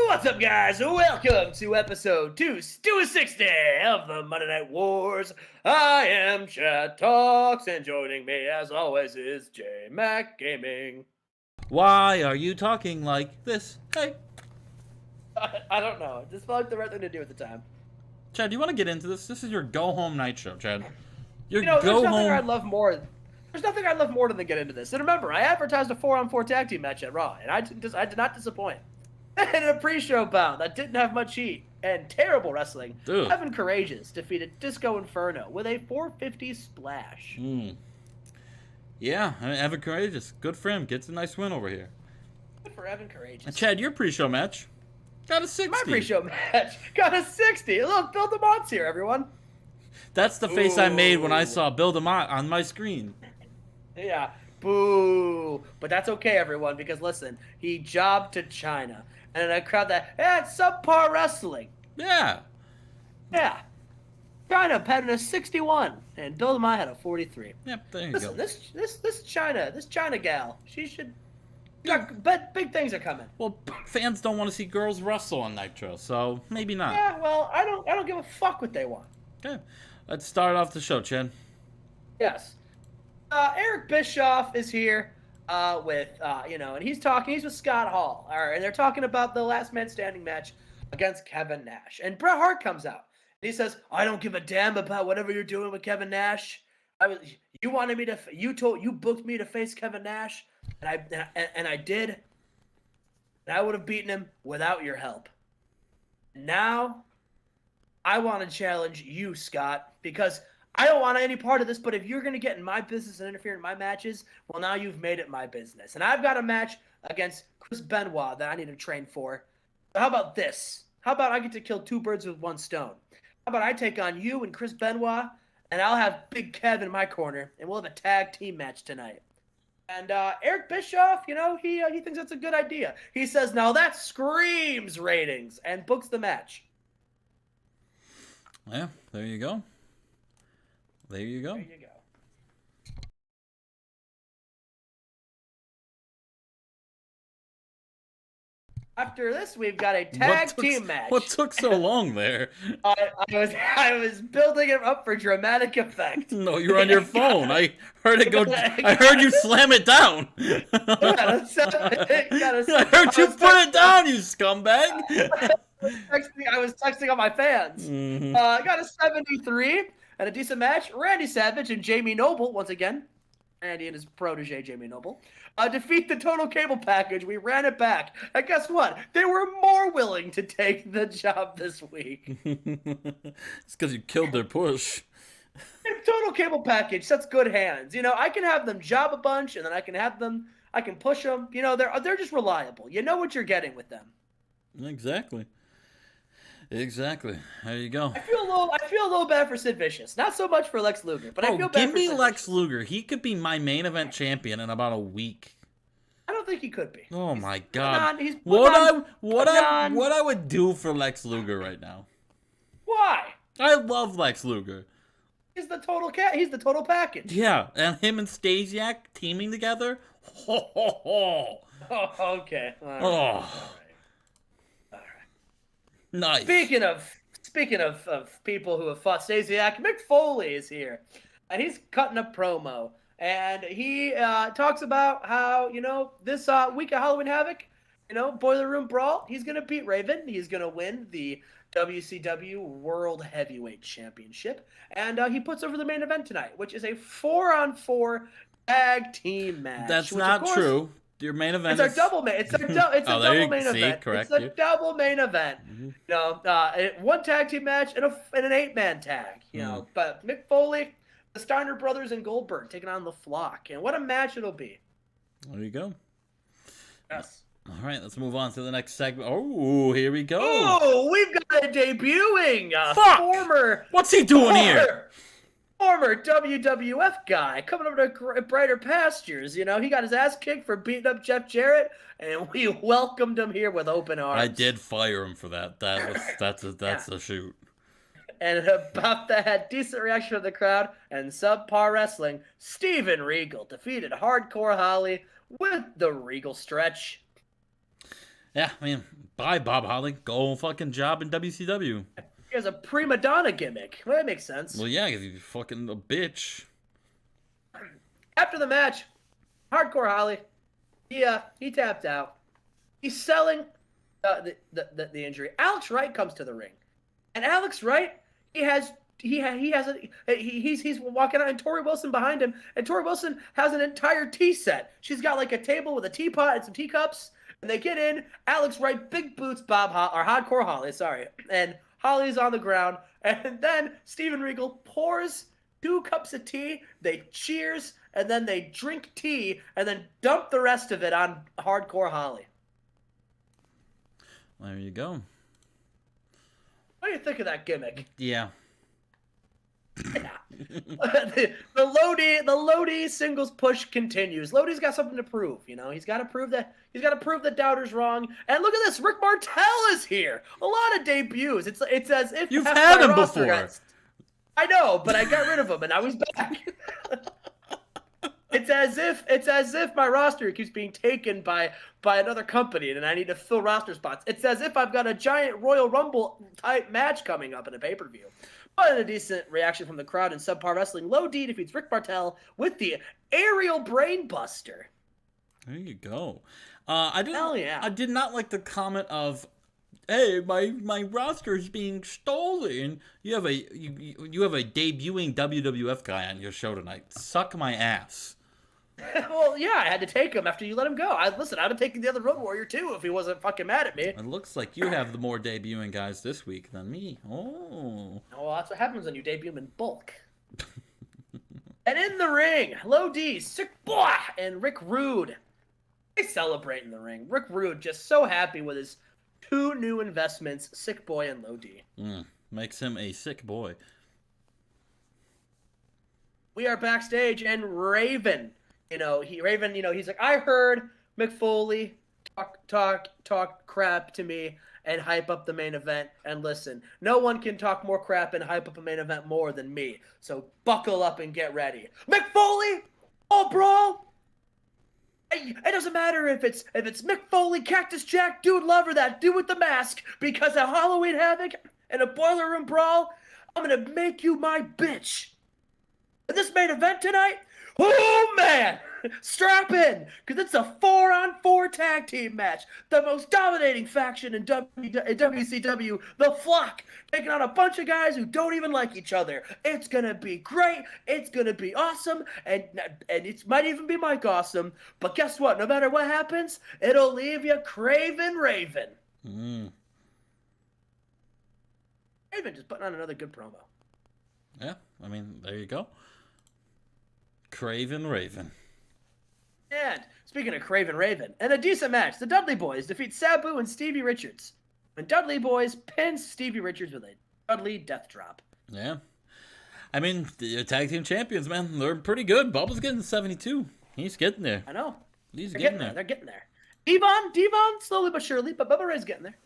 What's up, guys? Welcome to episode 260 of the Monday Night Wars. I am Chad Talks, and joining me, as always, is J Mac Gaming. Why are you talking like this? Hey, I don't know. It just felt like the right thing to do at the time. Chad, do you want to get into this? This is your go-home night show, Chad. Your There's nothing go-home... I'd love more. There's nothing I'd love more than to get into this. And remember, I advertised a 4-on-4 tag team match at Raw, and I did not disappoint. And a pre-show bout that didn't have much heat and terrible wrestling. Dude. Evan Courageous defeated Disco Inferno with a 450 splash. Yeah, I mean, Evan Courageous. Good for him. Gets a nice win over here. Good for Evan Courageous. And Chad, your pre-show match got a 60. My pre-show match got a 60. Look, Bill DeMont's here, everyone. That's the face I made when I saw Bill DeMont on my screen. Yeah. Boo. But that's okay, everyone, because listen, he jobbed to China. And a crowd that, it's subpar wrestling. Yeah. Yeah. China had a 61, and Bill DeMont had a 43. Yep, there you Listen, go. this China gal, she should. Big things are coming. Well, fans don't want to see girls wrestle on Nitro, so maybe not. Yeah, well, I don't give a fuck what they want. Okay, let's start off the show, Chad. Yes. Eric Bischoff is here with, and he's with Scott Hall. All right, and they're talking about the last man standing match against Kevin Nash. And Bret Hart comes out. And he says, I don't give a damn about whatever you're doing with Kevin Nash. You booked me to face Kevin Nash, and I did. And I would have beaten him without your help. Now, I want to challenge you, Scott, because I don't want any part of this, but if you're going to get in my business and interfere in my matches, well, now you've made it my business. And I've got a match against Chris Benoit that I need to train for. So how about this? How about I get to kill two birds with one stone? How about I take on you and Chris Benoit, and I'll have Big Kev in my corner, and we'll have a tag team match tonight. And Eric Bischoff, he thinks that's a good idea. He says, now that screams ratings, and books the match. Yeah, there you go. There you go. There you go. After this, we've got a tag team match. What took so long there? I was building it up for dramatic effect. No, you're on your phone. I heard it go. I heard you slam it down. I heard you put it down, you scumbag. I was texting on my fans. I got a 73 and a decent match. Randy Savage and Jamie Noble once again. Randy and his protege, Jamie Noble, defeat the Total Cable Package. We ran it back. And guess what? They were more willing to take the job this week. It's because you killed their push. Total Cable Package sets good hands. I can have them job a bunch, and then I can push them. They're just reliable. You know what you're getting with them. Exactly. There you go. I feel a little bad for Sid Vicious. Not so much for Lex Luger, but I feel bad give for me Sid Lex Vicious. Luger. He could be my main event champion in about a week. I don't think he could be. Oh my god. He's what I would do for Lex Luger right now. Why? I love Lex Luger. He's the total package. Yeah, and him and Stasiak teaming together. Ho ho ho. Oh, okay. All right. Oh. All right. Nice. Speaking of people who have fought Stasiak, Mick Foley is here, and he's cutting a promo, and he talks about how this week of Halloween Havoc, Boiler Room Brawl, he's gonna beat Raven. He's gonna win the WCW World Heavyweight Championship, and he puts over the main event tonight, which is a 4-on-4 tag team match. That's which, not of course, true. Your main event It's our double main. It's a double main event. Correct It's a double main event. One tag team match and an 8-man tag. But Mick Foley, the Steiner brothers, and Goldberg taking on the Flock, and what a match it'll be. There you go. Yes. All right, let's move on to the next segment. Oh, here we go. Oh, we've got a debuting Fuck! What's he doing here? Former WWF guy coming over to brighter pastures. He got his ass kicked for beating up Jeff Jarrett, and we welcomed him here with open arms. I did fire him for that. That's a shoot. And about that had decent reaction from the crowd and subpar wrestling. Steven Regal defeated Hardcore Holly with the Regal stretch. Yeah, I mean, bye, Bob Holly. Go fucking job in WCW. He has a prima donna gimmick. Well, that makes sense. Well, yeah, 'cause you fucking a bitch. After the match, Hardcore Holly, he tapped out. He's selling the injury. Alex Wright comes to the ring, and Alex Wright, he's walking out, and Tori Wilson behind him, and Tori Wilson has an entire tea set. She's got like a table with a teapot and some teacups, and they get in. Alex Wright big boots Hardcore Holly, sorry, and Holly's on the ground, and then Steven Regal pours 2 cups of tea. They cheers, and then they drink tea, and then dump the rest of it on Hardcore Holly. There you go. What do you think of that gimmick? Yeah. the Lodi singles push continues. Lodi's got something to prove, you know. He's got to prove the doubters wrong. And look at this, Rick Martel is here. A lot of debuts. It's as if You've had him before. I know, but I got rid of him and now he's back. It's as if my roster keeps being taken by another company and I need to fill roster spots. It's as if I've got a giant Royal Rumble type match coming up in a pay-per-view. But a decent reaction from the crowd in Subpar Wrestling. Lodi defeats Rick Martel with the aerial brainbuster. There you go. I did not like the comment of, "Hey, my roster is being stolen." You have a debuting WWF guy on your show tonight. Suck my ass. Well, yeah, I had to take him after you let him go. I'd have taken the other Road Warrior too if he wasn't fucking mad at me. It looks like you have the more debuting guys this week than me. Oh. Well, that's what happens when you debut him in bulk. And in the ring, Lodi, Sick Boy, and Rick Rude. They celebrate in the ring. Rick Rude just so happy with his 2 new investments, Sick Boy and Lodi. Makes him a sick boy. We are backstage, and Raven. He's like, I heard Mick Foley talk crap to me and hype up the main event. And listen, no one can talk more crap and hype up a main event more than me. So buckle up and get ready. Mick Foley, oh bro, it doesn't matter if it's Mick Foley, Cactus Jack, Dude Lover, that dude with the mask. Because at Halloween Havoc and a Boiler Room Brawl, I'm gonna make you my bitch. And this main event tonight. Oh, man! Strap in, because it's a 4-on-4 tag team match. The most dominating faction in WCW, the Flock, taking on a bunch of guys who don't even like each other. It's going to be great. It's going to be awesome. And it might even be Mike Awesome. But guess what? No matter what happens, it'll leave you craving Raven. Raven just putting on another good promo. Yeah, I mean, there you go. Craven Raven. And speaking of Craven Raven, in a decent match, the Dudley Boys defeat Sabu and Stevie Richards. And Dudley Boys pin Stevie Richards with a Dudley Death Drop. Yeah. I mean, the tag team champions, man, they're pretty good. Bubba's getting 72. He's getting there. I know. He's getting there. They're getting there. Devon, slowly but surely, but Bubba Ray's getting there.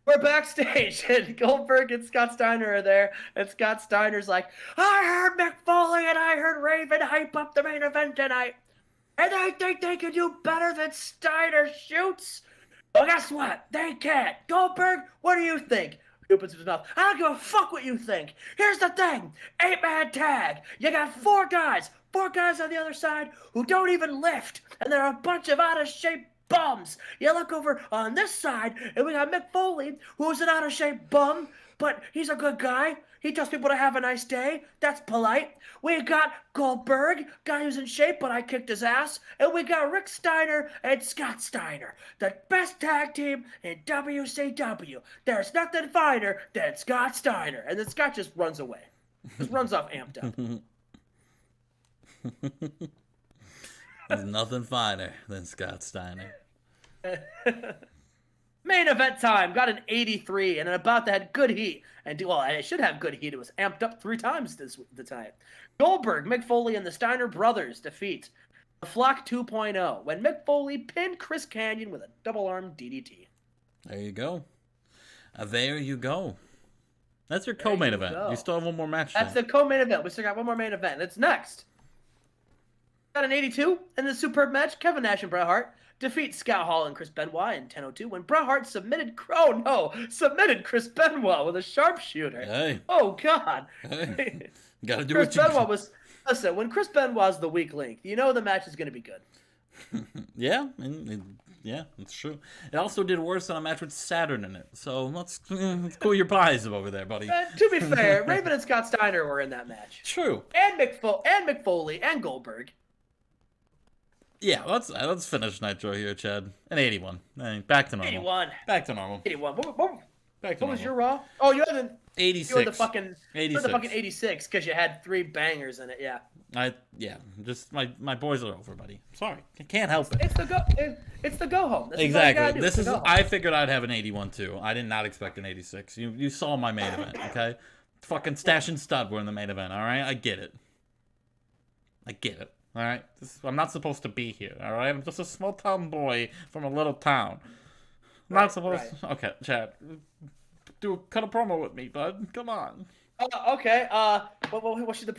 We're backstage, and Goldberg and Scott Steiner are there, and Scott Steiner's like, I heard Mick Foley and I heard Raven hype up the main event tonight, and I think they can do better than Steiner shoots. Well, guess what? They can't. Goldberg, what do you think? He opens his mouth. I don't give a fuck what you think. Here's the thing. 8-man tag. You got 4 guys on the other side who don't even lift, and they're a bunch of out-of-shape bums. You look over on this side, and we got Mick Foley, who's an out-of-shape bum, but he's a good guy. He tells people to have a nice day. That's polite. We got Goldberg, guy who's in shape, but I kicked his ass. And we got Rick Steiner and Scott Steiner, the best tag team in WCW. There's nothing finer than Scott Steiner. And then Scott just runs away. Just runs off amped up. There's nothing finer than Scott Steiner. Main event time. Got an 83 and about to have good heat. And it should have good heat. It was amped up 3 times the time. Goldberg, Mick Foley, and the Steiner brothers defeat the Flock 2.0 when Mick Foley pinned Chris Kanyon with a double arm DDT. There you go. There you go. That's your co-main event. You still have one more match. That's the co-main event. We still got one more main event. It's next. Got an 82 in the superb match. Kevin Nash and Bret Hart defeat Scott Hall and Chris Benoit in 10:02 when Bret Hart submitted Chris Benoit with a sharpshooter. Hey. Oh God. Hey. Gotta do Chris what you Benoit was. Listen, when Chris Benoit's the weak link, you know the match is going to be good. Yeah, yeah, that's true. It also did worse on a match with Saturn in it. So let's cool your pies over there, buddy. To be fair, Raven and Scott Steiner were in that match. True. And Mick Foley and Goldberg. Yeah, let's finish Nitro here, Chad. An 81. Back to normal. 81. Back to normal. 81. Back to what was your Raw? Oh, you had an 86. You had the fucking 86. 86 because you had 3 bangers in it. Yeah. Just my boys are over, buddy. Sorry, I can't help it. It's the go home. Exactly. This is. I figured I'd have an 81 too. I did not expect an 86. You saw my main event, okay? Fucking Stash and Stud were in the main event. All right, I get it. All right, I'm not supposed to be here. All right, I'm just a small town boy from a little town. I'm not supposed. Right. Okay, Chad, cut a promo with me, bud. Come on. Okay. What should the